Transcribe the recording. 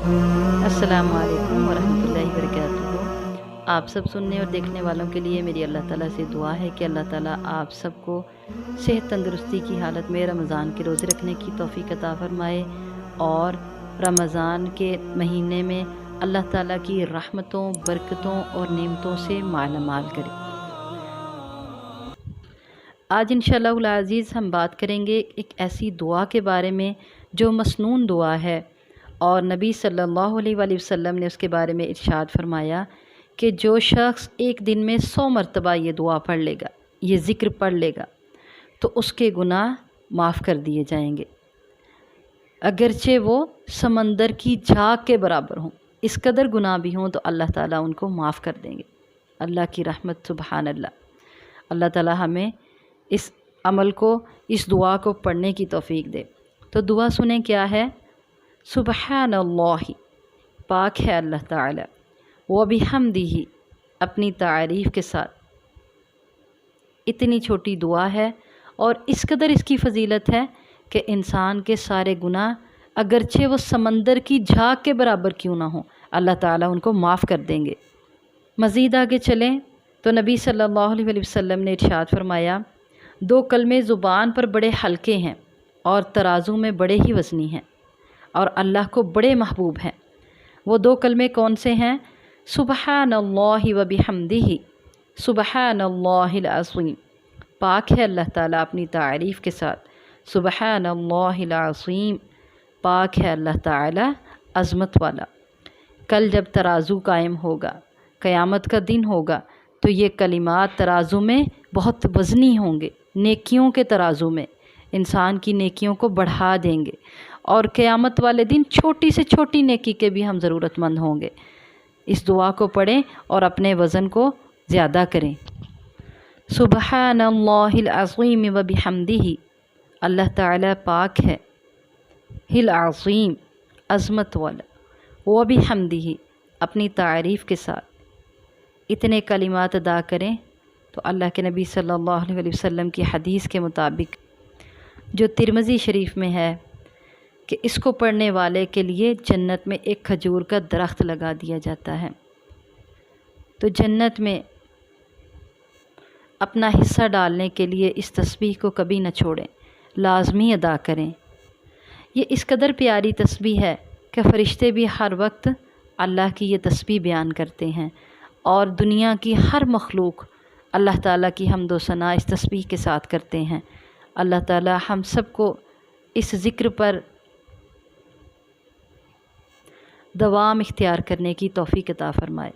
अस्सलामु अलैकुम वरहमतुल्लाहि वबरकातुहू। आप सब सुनने और देखने वालों के लिए मेरी अल्लाह ताला से दुआ है कि अल्लाह ताला आप सबको सेहत तंदुरुस्ती की हालत में रमज़ान के रोज़े रखने की तौफ़ीक अता फ़रमाए और रमज़ान के महीने में अल्लाह ताला की रहमतों, बरकतों और नेमतों से मालामाल करे। आज इंशाअल्लाहुल अज़ीज़ हम बात करेंगे एक ऐसी दुआ के बारे में जो मसनून दुआ है और नबी सल्लल्लाहु अलैहि वसल्लम ने उसके बारे में इरशाद फरमाया कि जो शख्स एक दिन में 100 मरतबा ये दुआ पढ़ लेगा, ये ज़िक्र पढ़ लेगा, तो उसके गुनाह माफ़ कर दिए जाएंगे, अगरचे वो समंदर की झाग के बराबर हों। इस कदर गुनाह भी हों तो अल्लाह ताला उनको माफ़ कर देंगे। अल्लाह की रहमत, सुबहान अल्लाह। अल्लाह ताला हमें इस अमल को, इस दुआ को पढ़ने की तौफ़ीक दे। तो दुआ सुने क्या है। सुबहानल्लाहि, पाक है अल्लाह ताला, व बिहम्दिही, अपनी तारीफ़ के साथ। इतनी छोटी दुआ है और इस कदर इसकी फ़जीलत है कि इंसान के सारे गुनाह अगरचे वो समंदर की झाग के बराबर क्यों ना हो, अल्लाह ताला उनको माफ़ कर देंगे। मज़ीद आगे चलें तो नबी सल्लल्लाहु अलैहि वसल्लम ने इरशाद फरमाया, 2 कलमे ज़ुबान पर बड़े हल्के हैं और तराजू में बड़े ही वज़नी हैं और अल्लाह को बड़े महबूब हैं। वो 2 कलमे कौन से हैं। सुबहानल्लाहि व बिहम्दिही, सुबहानल्लाहिल अज़ीम, पाक है अल्लाह ताला अपनी तारीफ़ के साथ। सुबहानल्लाहिल अज़ीम, पाक है अल्लाह ताला अज़मत वाला। कल जब तराजू कायम होगा, क़यामत का दिन होगा, तो ये कलिमात तराजू में बहुत वज़नी होंगे, नेकियों के तराजू में इंसान की नेकियों को बढ़ा देंगे और क़यामत वाले दिन छोटी से छोटी नेकी के भी हम ज़रूरतमंद होंगे। इस दुआ को पढ़ें और अपने वज़न को ज़्यादा करें। सुबहानल्लाहिल अज़ीम व बिहम्दिही, अल्लाह ताला पाक है, हिल अज़ीम, अज़मत वाला, व बिहम्दिही, अपनी तारीफ़ के साथ। इतने कलिमात अदा करें तो अल्लाह के नबी सल्लल्लाहु अलैहि वसल्लम की हदीस के मुताबिक, जो तिरमिज़ी शरीफ में है, कि इसको पढ़ने वाले के लिए जन्नत में एक खजूर का दरख्त लगा दिया जाता है। तो जन्नत में अपना हिस्सा डालने के लिए इस तस्बीह को कभी न छोड़ें, लाजमी अदा करें। ये इस कदर प्यारी तस्बीह है कि फ़रिश्ते भी हर वक्त अल्लाह की ये तस्बीह बयान करते हैं और दुनिया की हर मखलूक अल्लाह ताला की हम्द व सना इस तस्बीह के साथ करते हैं। अल्लाह ताला हम सबको इस ज़िक्र पर दवाम इख्तियार करने की तौफ़ीक अता फ़रमाए।